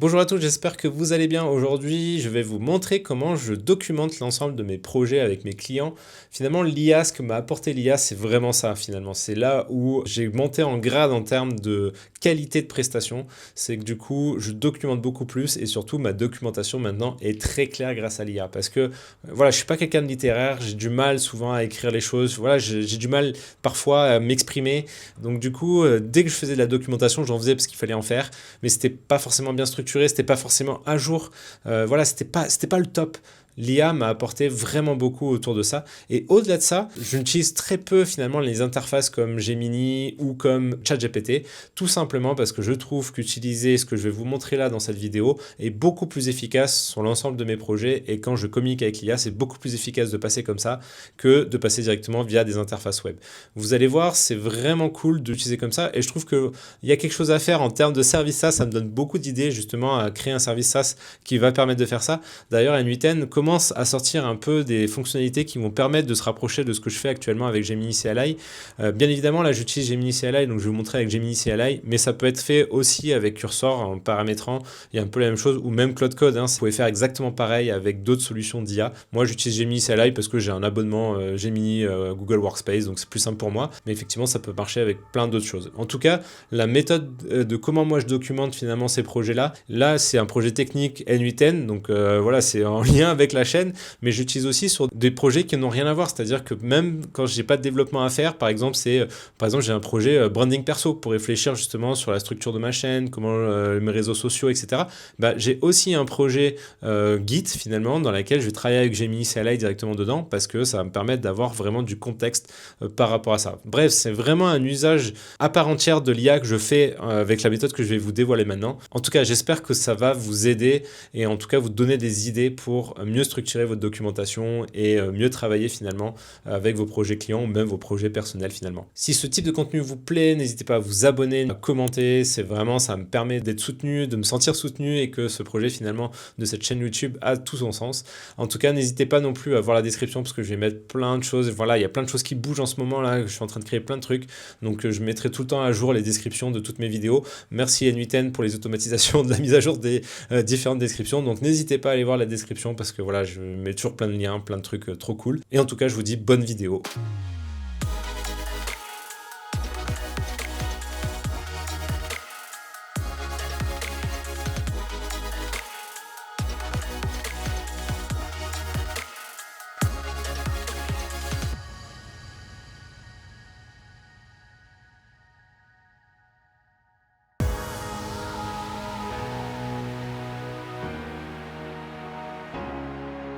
Bonjour à tous, j'espère que vous allez bien. Aujourd'hui, je vais vous montrer comment je documente l'ensemble de mes projets avec mes clients. Finalement, l'IA, ce que m'a apporté l'IA, c'est vraiment ça finalement. C'est là où j'ai monté en grade en termes de qualité de prestation. C'est que du coup, je documente beaucoup plus et surtout, ma documentation maintenant est très claire grâce à l'IA. Parce que voilà, je suis pas quelqu'un de littéraire, j'ai du mal souvent à écrire les choses. Voilà, j'ai du mal parfois à m'exprimer. Donc du coup, dès que je faisais de la documentation, j'en faisais parce qu'il fallait en faire, mais c'était pas forcément bien structuré, c'était pas forcément à jour. Voilà, c'était pas le top. L'IA m'a apporté vraiment beaucoup autour de ça. Et au-delà de ça, je n'utilise très peu finalement les interfaces comme Gemini ou comme ChatGPT, tout simplement parce que je trouve qu'utiliser ce que je vais vous montrer là dans cette vidéo est beaucoup plus efficace sur l'ensemble de mes projets. Et quand je communique avec l'IA, c'est beaucoup plus efficace de passer comme ça que de passer directement via des interfaces web. Vous allez voir, c'est vraiment cool d'utiliser comme ça. Et je trouve qu'il y a quelque chose à faire en termes de service SaaS. Ça me donne beaucoup d'idées justement à créer un service SaaS qui va permettre de faire ça. D'ailleurs, N8N commence à sortir un peu des fonctionnalités qui vont permettre de se rapprocher de ce que je fais actuellement avec Gemini CLI. Bien évidemment, là, j'utilise Gemini CLI, donc je vais vous montrer avec Gemini CLI, mais ça peut être fait aussi avec Cursor en paramétrant. Il y a un peu la même chose, ou même Cloud Code. Vous pouvez faire exactement pareil avec d'autres solutions d'IA. Moi, j'utilise Gemini CLI parce que j'ai un abonnement Gemini Google Workspace, donc c'est plus simple pour moi. Mais effectivement, ça peut marcher avec plein d'autres choses. En tout cas, la méthode de comment moi je documente finalement ces projets-là, là, c'est un projet technique N8N, donc voilà, c'est en lien avec la chaîne, mais j'utilise aussi sur des projets qui n'ont rien à voir, c'est-à-dire que même quand j'ai pas de développement à faire, par exemple, j'ai un projet branding perso pour réfléchir justement sur la structure de ma chaîne, comment mes réseaux sociaux, etc. Bah, j'ai aussi un projet Git finalement dans lequel je vais travailler avec Gemini CLI directement dedans parce que ça va me permettre d'avoir vraiment du contexte par rapport à ça. Bref, c'est vraiment un usage à part entière de l'IA que je fais avec la méthode que je vais vous dévoiler maintenant. En tout cas, j'espère que ça va vous aider et en tout cas vous donner des idées pour mieux structurer votre documentation et mieux travailler finalement avec vos projets clients ou même vos projets personnels finalement. Si ce type de contenu vous plaît, n'hésitez pas à vous abonner, à commenter, c'est vraiment, ça me permet d'être soutenu, de me sentir soutenu et que ce projet finalement de cette chaîne YouTube a tout son sens. En tout cas, n'hésitez pas non plus à voir la description parce que je vais mettre plein de choses. Voilà, il y a plein de choses qui bougent en ce moment là, je suis en train de créer plein de trucs. Donc je mettrai tout le temps à jour les descriptions de toutes mes vidéos. Merci N8N pour les automatisations de la mise à jour des différentes descriptions. Donc n'hésitez pas à aller voir la description parce que voilà, je mets toujours plein de liens, plein de trucs trop cool. Et en tout cas, je vous dis bonne vidéo.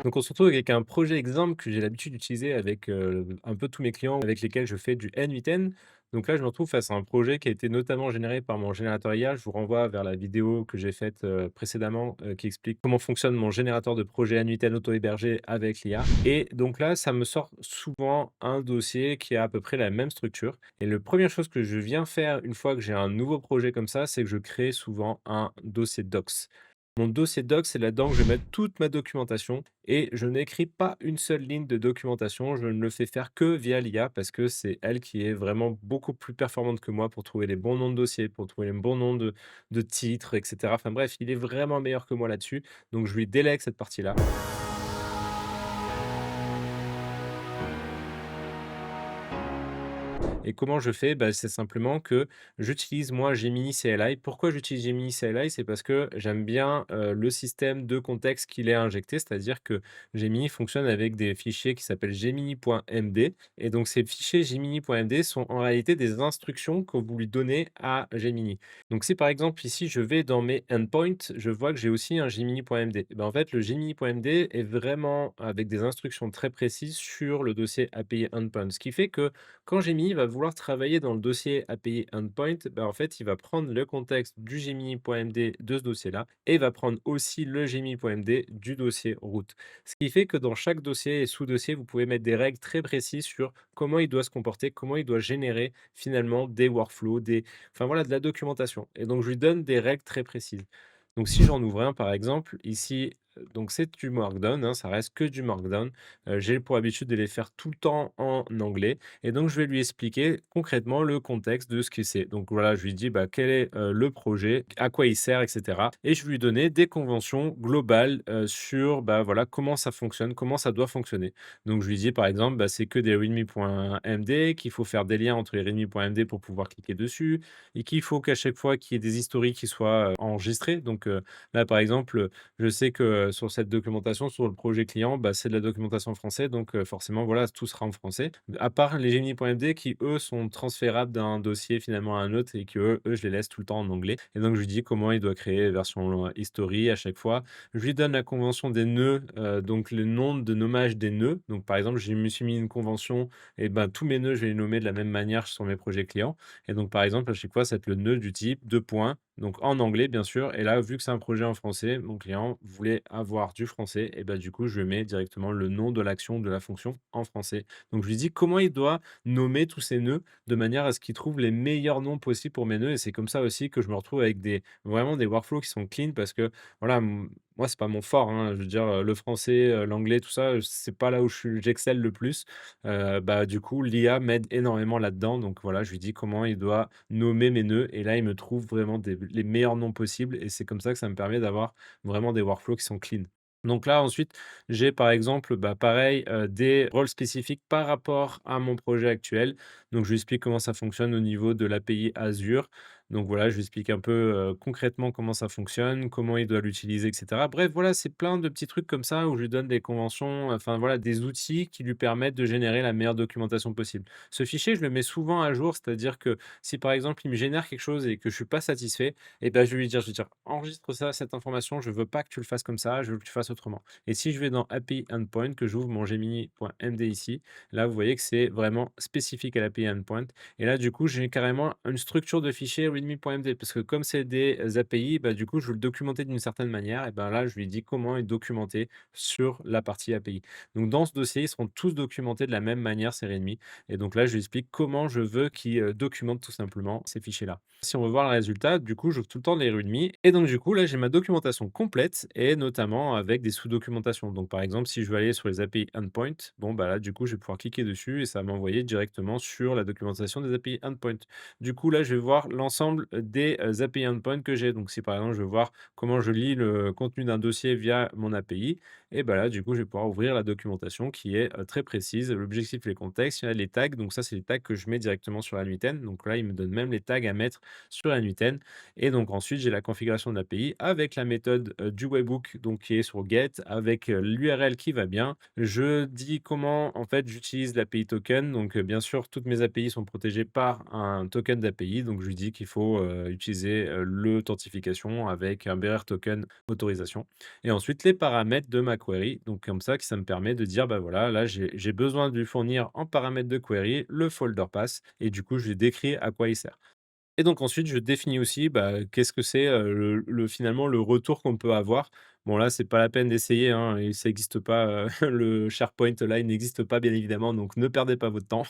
Donc on se retrouve avec un projet exemple que j'ai l'habitude d'utiliser avec, un peu tous mes clients avec lesquels je fais du N8N. Donc là, je me retrouve face à un projet qui a été notamment généré par mon générateur IA. Je vous renvoie vers la vidéo que j'ai faite, précédemment, qui explique comment fonctionne mon générateur de projet N8N auto-hébergé avec l'IA. Et donc là, ça me sort souvent un dossier qui a à peu près la même structure. Et la première chose que je viens faire une fois que j'ai un nouveau projet comme ça, c'est que je crée souvent un dossier docs. Mon dossier doc, c'est là-dedans que je vais mettre toute ma documentation et je n'écris pas une seule ligne de documentation. Je ne le fais faire que via l'IA parce que c'est elle qui est vraiment beaucoup plus performante que moi pour trouver les bons noms de dossiers, pour trouver les bons noms de titres, etc. Enfin bref, il est vraiment meilleur que moi là-dessus. Donc je lui délègue cette partie-là. Et comment je fais? Bah, c'est simplement que j'utilise moi Gemini CLI. Pourquoi j'utilise Gemini CLI? C'est parce que j'aime bien, le système de contexte qu'il est injecté. C'est-à-dire que Gemini fonctionne avec des fichiers qui s'appellent gemini.md et donc ces fichiers gemini.md sont en réalité des instructions que vous lui donnez à Gemini. Donc si par exemple ici je vais dans mes endpoints, je vois que j'ai aussi un gemini.md. Et ben, en fait le gemini.md est vraiment avec des instructions très précises sur le dossier API endpoint. Ce qui fait que quand Gemini va vouloir travailler dans le dossier API Endpoint, en fait, il va prendre le contexte du Gemini.md de ce dossier-là et va prendre aussi le Gemini.md du dossier route. Ce qui fait que dans chaque dossier et sous-dossier, vous pouvez mettre des règles très précises sur comment il doit se comporter, comment il doit générer finalement des workflows, enfin voilà, de la documentation. Et donc, je lui donne des règles très précises. Donc, si j'en ouvre un, par exemple, ici, donc c'est du Markdown, hein, ça reste que du Markdown. J'ai pour habitude de les faire tout le temps en anglais et donc je vais lui expliquer concrètement le contexte de ce que c'est. Donc voilà, je lui dis, bah, quel est, le projet, à quoi il sert et cetera et je lui donnais des conventions globales, sur, bah, voilà, comment ça fonctionne, comment ça doit fonctionner. Donc je lui dis par exemple, bah, c'est que des readme.md, qu'il faut faire des liens entre les readme.md pour pouvoir cliquer dessus et qu'il faut qu'à chaque fois qu'il y ait des historiques qui soient, enregistrés. Donc, là par exemple, je sais que, sur cette documentation, sur le projet client, bah, c'est de la documentation en français, donc forcément, voilà, tout sera en français. À part les Gemini.md qui, eux, sont transférables d'un dossier finalement à un autre et que eux, je les laisse tout le temps en anglais. Et donc, je lui dis comment il doit créer version history à chaque fois. Je lui donne la convention des nœuds, donc le nom de nommage des nœuds. Donc, par exemple, je me suis mis une convention et ben, tous mes nœuds, je vais les nommer de la même manière sur mes projets clients. Et donc, par exemple, à chaque fois, ça va être le nœud du type, deux points, donc en anglais, bien sûr. Et là, vu que c'est un projet en français, mon client voulait avoir du français. Et bah, du coup, je mets directement le nom de l'action, de la fonction en français. Donc, je lui dis comment il doit nommer tous ces nœuds de manière à ce qu'il trouve les meilleurs noms possibles pour mes nœuds. Et c'est comme ça aussi que je me retrouve avec vraiment des workflows qui sont clean parce que, voilà, moi, c'est pas mon fort, hein. Je veux dire, le français, l'anglais, tout ça, c'est pas là où j'excelle le plus. Bah, du coup, l'IA m'aide énormément là-dedans. Donc voilà, je lui dis comment il doit nommer mes nœuds et là, il me trouve vraiment les meilleurs noms possibles et c'est comme ça que ça me permet d'avoir vraiment des workflows qui sont clean. Donc là, ensuite, j'ai par exemple, bah, pareil, des rôles spécifiques par rapport à mon projet actuel. Donc je lui explique comment ça fonctionne au niveau de l'API Azure. Donc voilà, je lui explique un peu, concrètement comment ça fonctionne, comment il doit l'utiliser et cetera. Bref, voilà, c'est plein de petits trucs comme ça où je lui donne des conventions, enfin voilà, des outils qui lui permettent de générer la meilleure documentation possible. Ce fichier, je le mets souvent à jour, c'est-à-dire que si par exemple, il me génère quelque chose et que je suis pas satisfait, et ben, je vais lui dire: «Enregistre ça, cette information, je veux pas que tu le fasses comme ça, je veux que tu fasses autrement» et si je vais dans API Endpoint, que j'ouvre mon Gemini.md ici, là, vous voyez que c'est vraiment spécifique à l'API Endpoint et là, du coup, j'ai carrément une structure de fichier readme.md parce que comme c'est des API, bah, du coup, je veux le documenter d'une certaine manière et ben, là, je lui dis comment est documenté sur la partie API. Donc dans ce dossier, ils seront tous documentés de la même manière, ces readme et donc là, je lui explique comment je veux qu'il, documente tout simplement ces fichiers-là. Si on veut voir le résultat, du coup, j'ouvre tout le temps les README et donc du coup, là, j'ai ma documentation complète et notamment avec des sous-documentations. Donc par exemple, si je veux aller sur les API Endpoint, bon, bah là, du coup, je vais pouvoir cliquer dessus et ça va m'envoyer directement sur la documentation des API Endpoint. Du coup, là, je vais voir l'ensemble des API Endpoint que j'ai. Donc si par exemple, je veux voir comment je lis le contenu d'un dossier via mon API, et bah là, du coup, je vais pouvoir ouvrir la documentation qui est très précise, l'objectif, les contextes, il y a les tags. Donc ça, c'est les tags que je mets directement sur la nuitaine. Donc là, il me donne même les tags à mettre sur la nuitaine. Et donc ensuite, j'ai la configuration de l'API avec la méthode du webhook donc qui est sur get, avec l'URL qui va bien. Je dis comment en fait j'utilise l'API token. Donc bien sûr, toutes mes API sont protégées par un token d'API. Donc je lui dis qu'il faut utiliser l'authentification avec un BRR token autorisation. Et ensuite, les paramètres de ma query. Donc comme ça me permet de dire, bah voilà, là j'ai besoin de lui fournir en paramètre de query le folder pass. Et du coup, je lui décris à quoi il sert. Et donc ensuite, je définis aussi, bah, qu'est-ce que c'est, finalement le retour qu'on peut avoir. Bon là, c'est pas la peine d'essayer, hein, et ça existe pas, le SharePoint là, il n'existe pas bien évidemment, donc ne perdez pas votre temps.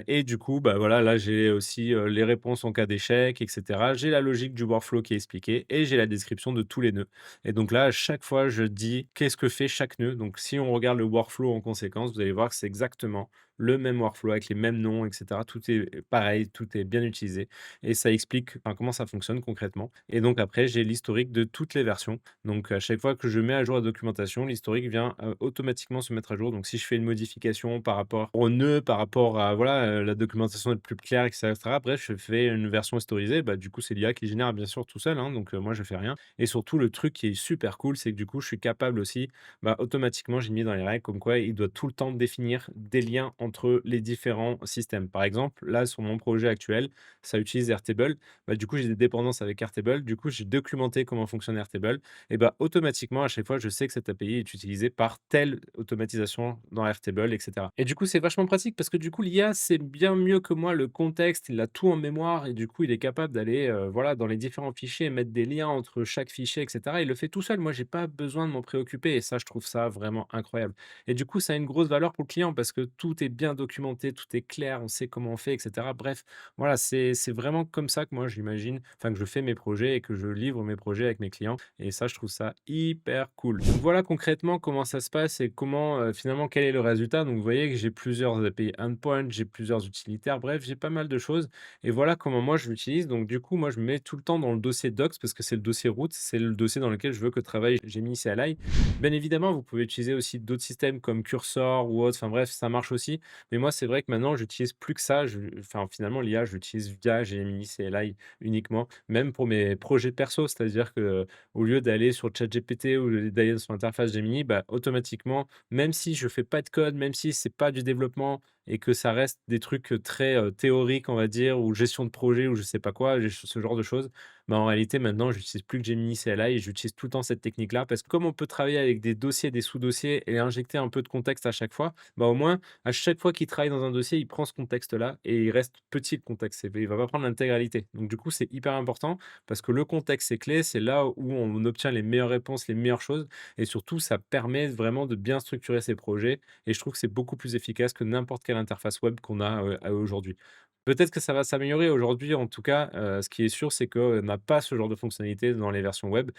Et du coup, bah, voilà, là, j'ai aussi, les réponses en cas d'échec et cetera. J'ai la logique du workflow qui est expliquée et j'ai la description de tous les nœuds. Et donc là, à chaque fois, je dis qu'est-ce que fait chaque nœud. Donc si on regarde le workflow en conséquence, vous allez voir que c'est exactement le même workflow avec les mêmes noms et cetera. Tout est pareil, tout est bien utilisé et ça explique, enfin, comment ça fonctionne concrètement. Et donc après, j'ai l'historique de toutes les versions. Donc à chaque fois que je mets à jour la documentation, l'historique vient automatiquement se mettre à jour. Donc si je fais une modification par rapport au nœud, par rapport à voilà, la documentation est plus claire, etc. Bref, je fais une version historisée, bah, du coup, c'est l'IA qui génère bien sûr tout seul, hein, donc moi je fais rien. Et surtout, le truc qui est super cool, c'est que du coup, je suis capable aussi, bah, automatiquement, j'ai mis dans les règles comme quoi il doit tout le temps définir des liens entre les différents systèmes. Par exemple, là, sur mon projet actuel, ça utilise Airtable. Bah, du coup, j'ai des dépendances avec Airtable. Du coup, j'ai documenté comment fonctionne Airtable. Et bah, automatiquement, à chaque fois, je sais que cette API est utilisée par telle automatisation dans Airtable, etc. Et du coup, c'est vachement pratique parce que du coup, l'IA, c'est bien mieux que moi le contexte. Il a tout en mémoire et du coup, il est capable d'aller voilà, dans les différents fichiers, mettre des liens entre chaque fichier, etc. Il le fait tout seul. Moi, j'ai pas besoin de m'en préoccuper. Et ça, je trouve ça vraiment incroyable. Et du coup, ça a une grosse valeur pour le client parce que tout est bien documenté, tout est clair, on sait comment on fait, etc. Bref, voilà, c'est vraiment comme ça que moi j'imagine, enfin que je fais mes projets et que je livre mes projets avec mes clients et ça, je trouve ça hyper cool. Donc voilà concrètement comment ça se passe et comment, finalement quel est le résultat. Donc vous voyez que j'ai plusieurs API endpoint, j'ai plusieurs utilitaires, bref, j'ai pas mal de choses et voilà comment moi je l'utilise. Donc du coup, moi je me mets tout le temps dans le dossier docs parce que c'est le dossier route, c'est le dossier dans lequel je veux que travaille Gemini CLI. Bien évidemment, vous pouvez utiliser aussi d'autres systèmes comme Cursor ou autre, enfin bref, ça marche aussi. Mais moi, c'est vrai que maintenant, j'utilise plus que ça. Enfin, finalement, l'IA, je l'utilise via Gemini CLI uniquement, même pour mes projets perso. C'est-à-dire que au lieu d'aller sur ChatGPT ou d'aller sur l'interface Gemini, bah, automatiquement, même si je fais pas de code, même si c'est pas du développement et que ça reste des trucs très théoriques, on va dire, ou gestion de projet ou je sais pas quoi, ce genre de choses, bah, en réalité, maintenant, j'utilise plus que Gemini CLI et j'utilise tout le temps cette technique-là parce que comme on peut travailler avec des dossiers, des sous-dossiers et injecter un peu de contexte à chaque fois, bah, au moins, à chaque fois qu'il travaille dans un dossier, il prend ce contexte-là et il reste petit le contexte. Il va pas prendre l'intégralité. Donc, du coup, c'est hyper important parce que le contexte, c'est clé. C'est là où on obtient les meilleures réponses, les meilleures choses. Et surtout, ça permet vraiment de bien structurer ses projets. Et je trouve que c'est beaucoup plus efficace que n'importe quelle interface web qu'on a aujourd'hui. Peut-être que ça va s'améliorer aujourd'hui, en tout cas, ce qui est sûr, c'est qu'on n'a pas ce genre de fonctionnalité dans les versions web.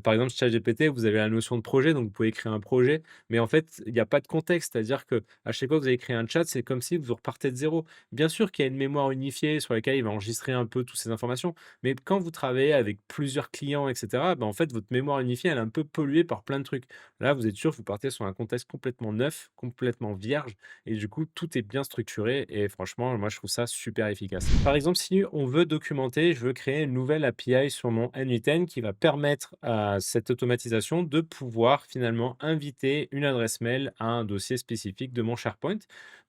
Par exemple, ChatGPT, vous avez la notion de projet, donc vous pouvez créer un projet, mais en fait, il y a pas de contexte. C'est-à-dire que à chaque fois que vous allez créer un chat, c'est comme si vous repartez de zéro. Bien sûr qu'il y a une mémoire unifiée sur laquelle il va enregistrer un peu toutes ces informations, mais quand vous travaillez avec plusieurs clients et cetera, bah, en fait, votre mémoire unifiée, elle est un peu polluée par plein de trucs. Là, vous êtes sûr que vous partez sur un contexte complètement neuf, complètement vierge et du coup, tout est bien structuré et franchement, moi, je trouve ça super efficace. Par exemple, si on veut documenter, je veux créer une nouvelle API sur mon N8N qui va permettre à cette automatisation de pouvoir finalement inviter une adresse mail à un dossier spécifique de mon SharePoint.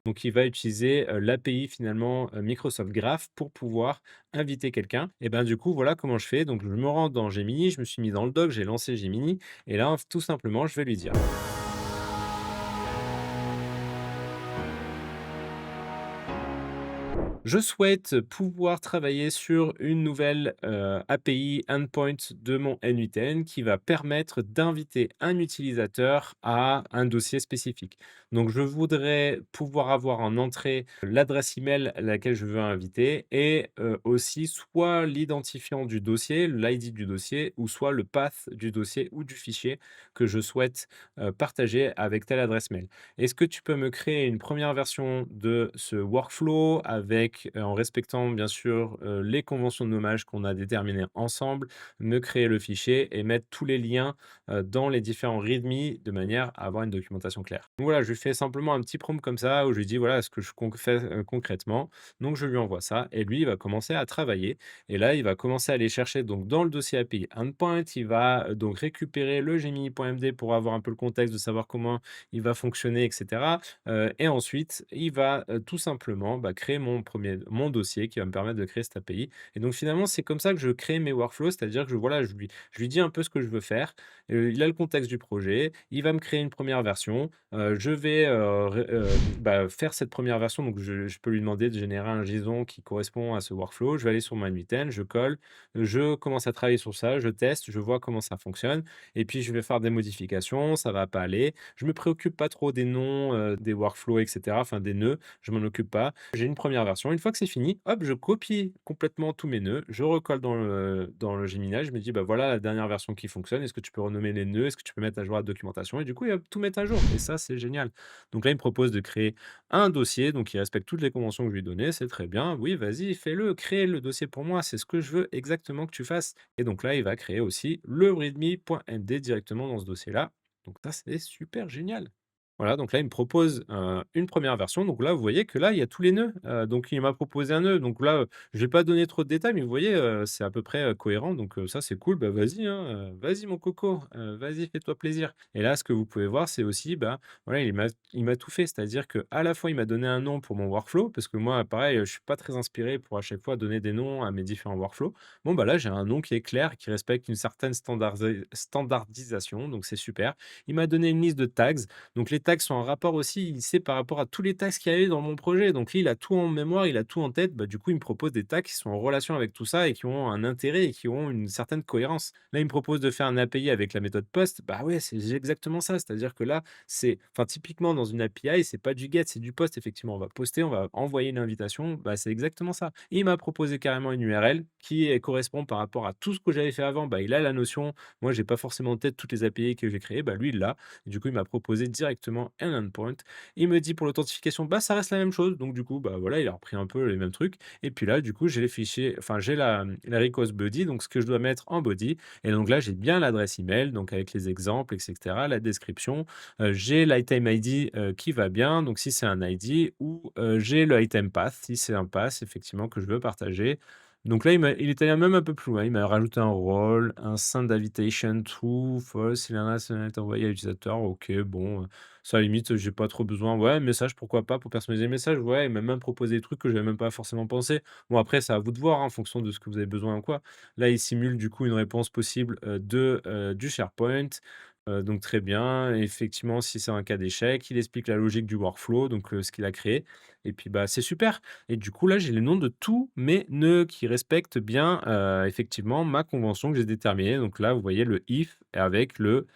Donc, il va utiliser l'API finalement Microsoft Graph pour pouvoir inviter quelqu'un. Et ben du coup, voilà comment je fais. Donc, je me rends dans Gemini, je me suis mis dans le doc, j'ai lancé Gemini. Et là, tout simplement, je vais lui dire. Je souhaite pouvoir travailler sur une nouvelle, API endpoint de mon N8N qui va permettre d'inviter un utilisateur à un dossier spécifique. Donc je voudrais pouvoir avoir en entrée l'adresse email à laquelle je veux inviter et aussi soit l'identifiant du dossier, l'ID du dossier ou soit le path du dossier ou du fichier que je souhaite, partager avec telle adresse mail. Est-ce que tu peux me créer une première version de ce workflow avec, en respectant bien sûr, les conventions de nommage qu'on a déterminées ensemble, me créer le fichier et mettre tous les liens, dans les différents readme de manière à avoir une documentation claire. Donc voilà, je lui fais simplement un petit prompt comme ça où je lui dis voilà ce que je fais, concrètement. Donc je lui envoie ça et lui il va commencer à travailler et là il va commencer à aller chercher donc dans le dossier API endpoint, il va, donc récupérer le gemini.md pour avoir un peu le contexte de savoir comment il va fonctionner et cetera, et ensuite il va, tout simplement, bah, créer mon dossier qui va me permettre de créer cette API et donc finalement, c'est comme ça que je crée mes workflows, c'est-à-dire que voilà, je lui dis un peu ce que je veux faire, il a le contexte du projet, il va me créer une première version, je vais, bah, faire cette première version donc je peux lui demander de générer un JSON qui correspond à ce workflow. Je vais aller sur mon N8N, je colle, je commence à travailler sur ça, je teste, je vois comment ça fonctionne et puis je vais faire des modifications, ça va pas aller, je me préoccupe pas trop des noms, des workflows et cetera, enfin des nœuds, je m'en occupe pas. J'ai une première version. Une fois que c'est fini, hop, je copie complètement tous mes nœuds, je recolle dans le Gemini, je me dis: «Bah, voilà la dernière version qui fonctionne. Est-ce que tu peux renommer les nœuds? Est-ce que tu peux mettre à jour la documentation?» et du coup, il va tout mettre à jour et ça, c'est génial. Donc là, il me propose de créer un dossier, donc il respecte toutes les conventions que je lui ai données, c'est très bien. Oui, vas-y, fais-le, crée le dossier pour moi, c'est ce que je veux exactement que tu fasses et donc là, il va créer aussi le readme.md directement dans ce dossier-là. Donc ça, c'est super génial. Voilà, donc là, il me propose, une première version. Donc là, vous voyez que là, il y a tous les nœuds. Donc il m'a proposé un nœud. Donc là, je vais pas donner trop de détails, mais vous voyez, c'est à peu près, cohérent. Donc ça, c'est cool. Bah, vas-y, hein, vas-y mon coco, vas-y, fais-toi plaisir. Et là, ce que vous pouvez voir, c'est aussi, bah, voilà, il m'a tout fait. C'est-à-dire que à la fois, il m'a donné un nom pour mon workflow, parce que moi, pareil, je suis pas très inspiré pour à chaque fois donner des noms à mes différents workflows. Bon, bah, là, j'ai un nom qui est clair, qui respecte une certaine standardisation, donc c'est super. Il m'a donné une liste de tags. Donc les tags sont en rapport aussi, il sait par rapport à tous les tags qu'il y avait dans mon projet. Donc lui, il a tout en mémoire, il a tout en tête. Bah, du coup, il me propose des tags qui sont en relation avec tout ça et qui ont un intérêt et qui ont une certaine cohérence. Là, il me propose de faire un API avec la méthode POST. Bah ouais, c'est exactement ça. C'est-à-dire que là, enfin, typiquement dans une API, c'est pas du GET, c'est du POST. Effectivement, on va poster, on va envoyer une invitation. Bah, c'est exactement ça. Et il m'a proposé carrément une URL qui correspond par rapport à tout ce que j'avais fait avant. Bah, il a la notion. Moi, j'ai pas forcément en tête toutes les API que j'ai créées. Bah, lui, il l'a. Et du coup, il m'a proposé directement un endpoint. Il me dit pour l'authentification, bah, ça reste la même chose. Donc, du coup, bah, voilà, il a repris un peu les mêmes trucs. Et puis là, du coup, j'ai les fichiers, enfin, j'ai la request body, donc ce que je dois mettre en body. Et donc là, j'ai bien l'adresse email, donc avec les exemples, etc., la description. J'ai l'item ID qui va bien, donc si c'est un ID, ou j'ai le item path, si c'est un path, effectivement, que je veux partager. Donc là, il est allé même un peu plus loin. Il m'a rajouté un rôle, un send invitation true, false, il en a est envoyé à l'utilisateur. Ok, bon, ça limite, j'ai pas trop besoin. Ouais, message, pourquoi pas, pour personnaliser le message. Ouais, il m'a même proposé des trucs que j'avais même pas forcément pensé. Bon, après, c'est à vous de voir, hein, en fonction de ce que vous avez besoin ou quoi. Là, il simule du coup une réponse possible du SharePoint. Donc très bien. Effectivement, si c'est un cas d'échec, il explique la logique du workflow, donc ce qu'il a créé. Et puis bah c'est super. Et du coup, là, j'ai les noms de tous mes nœuds qui respectent bien effectivement ma convention que j'ai déterminée. Donc là, vous voyez le if avec le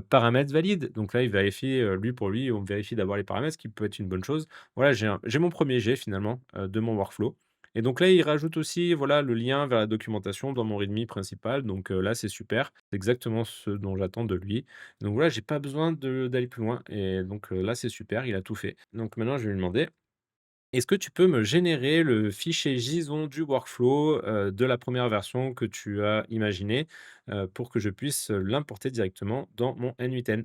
paramètre valide. Donc là, il vérifie, lui pour lui, on vérifie d'avoir les paramètres, ce qui peut être une bonne chose. Voilà, j'ai mon premier jet finalement de mon workflow. Et donc là, il rajoute aussi, voilà, le lien vers la documentation dans mon README principal. Donc là, c'est super. C'est exactement ce dont j'attends de lui. Donc voilà, j'ai pas besoin d'aller plus loin. Et donc là, c'est super, il a tout fait. Donc maintenant, je vais lui demander, est-ce que tu peux me générer le fichier JSON du workflow de la première version que tu as imaginé pour que je puisse l'importer directement dans mon N8N?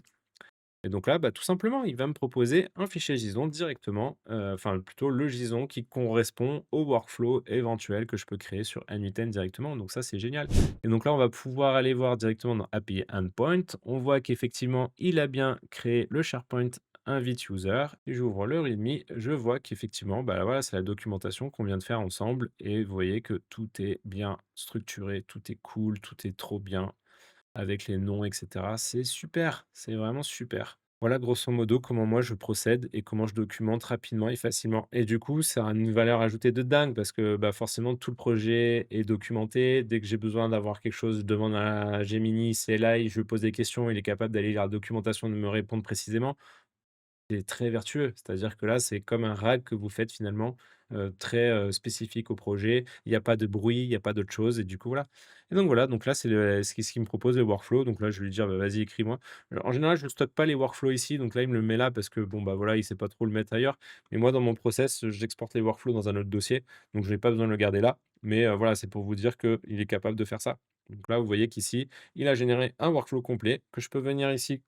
Et donc là, bah, tout simplement, il va me proposer un fichier JSON directement, enfin plutôt le JSON qui correspond au workflow éventuel que je peux créer sur N8N directement. Donc ça, c'est génial. Et donc là, on va pouvoir aller voir directement dans API Endpoint. On voit qu'effectivement, il a bien créé le SharePoint Invite User. Et j'ouvre le README, je vois qu'effectivement, bah voilà, c'est la documentation qu'on vient de faire ensemble. Et vous voyez que tout est bien structuré, tout est cool, tout est trop bien avec les noms, et cetera. C'est super, c'est vraiment super. Voilà grosso modo comment moi je procède et comment je documente rapidement et facilement. Et du coup, ça a une valeur ajoutée de dingue parce que bah, forcément tout le projet est documenté. Dès que j'ai besoin d'avoir quelque chose, je demande à Gemini, CLI, je lui pose des questions, il est capable d'aller lire la documentation, de me répondre précisément. C'est très vertueux, c'est-à-dire que là, c'est comme un RAG que vous faites finalement, très, spécifique au projet. Il y a pas de bruit, il y a pas d'autre chose et du coup, voilà. Et donc voilà, donc là, c'est ce qu'il me propose, le workflow. Donc là, je vais lui dire: «Bah, vas-y, écris-moi». En général, je ne stocke pas les workflows ici, donc là, il me le met là parce que bon, bah, voilà, il sait pas trop le mettre ailleurs. Mais moi, dans mon process, j'exporte les workflows dans un autre dossier, donc je n'ai pas besoin de le garder là. Mais voilà, c'est pour vous dire qu'il est capable de faire ça. Donc là, vous voyez qu'ici, il a généré un workflow complet que je peux venir ici,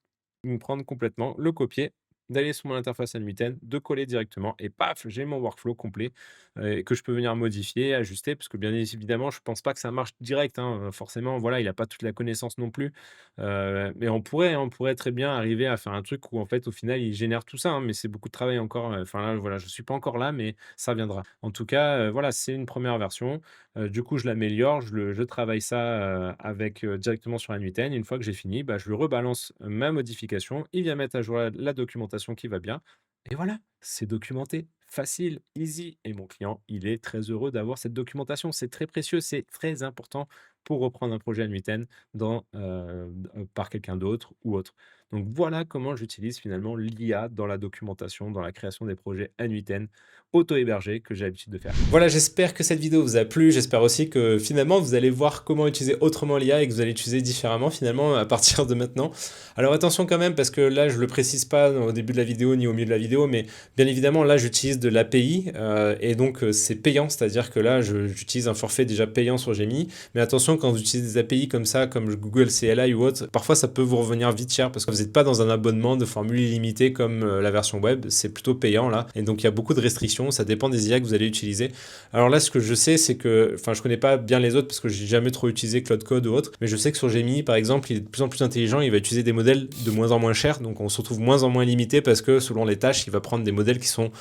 me prendre complètement, le copier, d'aller sur mon interface N8N, de coller directement et paf, j'ai mon workflow complet que je peux venir modifier, ajuster, parce que bien évidemment, je pense pas que ça marche direct, hein, forcément, voilà, il a pas toute la connaissance non plus, mais on pourrait très bien arriver à faire un truc où en fait, au final, il génère tout ça, hein, mais c'est beaucoup de travail encore, enfin là, voilà, je suis pas encore là, mais ça viendra. En tout cas, voilà, c'est une première version, du coup, je l'améliore, je travaille ça, avec, directement sur N8N. Une fois que j'ai fini, bah, je lui rebalance ma modification, il vient mettre à jour la documentation qui va bien et voilà, c'est documenté, facile, easy et mon client, il est très heureux d'avoir cette documentation. C'est très précieux, c'est très important pour reprendre un projet N8N par quelqu'un d'autre ou autre. Donc voilà comment j'utilise finalement l'IA dans la documentation, dans la création des projets N8N auto-hébergés que j'ai l'habitude de faire. Voilà, j'espère que cette vidéo vous a plu. J'espère aussi que finalement vous allez voir comment utiliser autrement l'IA et que vous allez l'utiliser différemment finalement à partir de maintenant. Alors attention quand même parce que là je le précise pas au début de la vidéo ni au milieu de la vidéo, mais bien évidemment là j'utilise de l'API et donc c'est payant, c'est-à-dire que là j'utilise un forfait déjà payant sur Gemini. Mais attention quand vous utilisez des API comme ça, comme Google CLI ou autre, parfois ça peut vous revenir vite cher parce que vous n'êtes pas dans un abonnement de formule illimitée comme la version web, c'est plutôt payant là. Et donc il y a beaucoup de restrictions, ça dépend des IA que vous allez utiliser. Alors là ce que je sais c'est que, enfin je connais pas bien les autres parce que j'ai jamais trop utilisé Cloud Code ou autre, mais je sais que sur Gemini par exemple il est de plus en plus intelligent, il va utiliser des modèles de moins en moins chers, donc on se retrouve moins en moins limité parce que selon les tâches il va prendre des modèles qui sont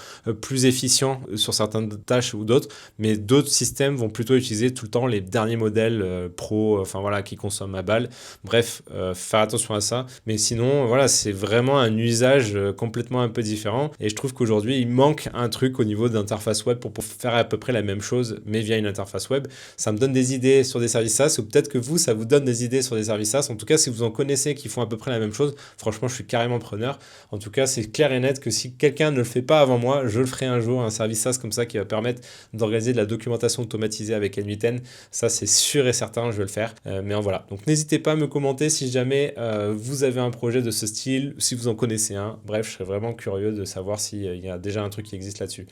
plus efficients sur certaines tâches ou d'autres, mais d'autres systèmes vont plutôt utiliser tout le temps les derniers modèles pro, enfin voilà, qui consomment à balle. Bref, faire attention à ça. Mais sinon, voilà, c'est vraiment un usage complètement un peu différent. Et je trouve qu'aujourd'hui, il manque un truc au niveau d'interface web pour faire à peu près la même chose, mais via une interface web. Ça me donne des idées sur des services SaaS, ou peut-être que vous, ça vous donne des idées sur des services SaaS. En tout cas, si vous en connaissez qui font à peu près la même chose, franchement, je suis carrément preneur. En tout cas, c'est clair et net que si quelqu'un ne le fait pas avant moi, je le ferai un jour, un service SaaS comme ça qui va permettre d'organiser de la documentation automatisée avec N8N. Ça, c'est sûr et certain, je vais le faire. Mais voilà. Donc, n'hésitez pas à me commenter si jamais vous avez un projet de ce style, si vous en connaissez un. Bref, je serais vraiment curieux de savoir s'il y a déjà un truc qui existe là-dessus.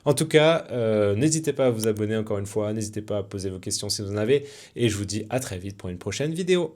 En tout cas, n'hésitez pas à vous abonner encore une fois, n'hésitez pas à poser vos questions si vous en avez, et je vous dis à très vite pour une prochaine vidéo.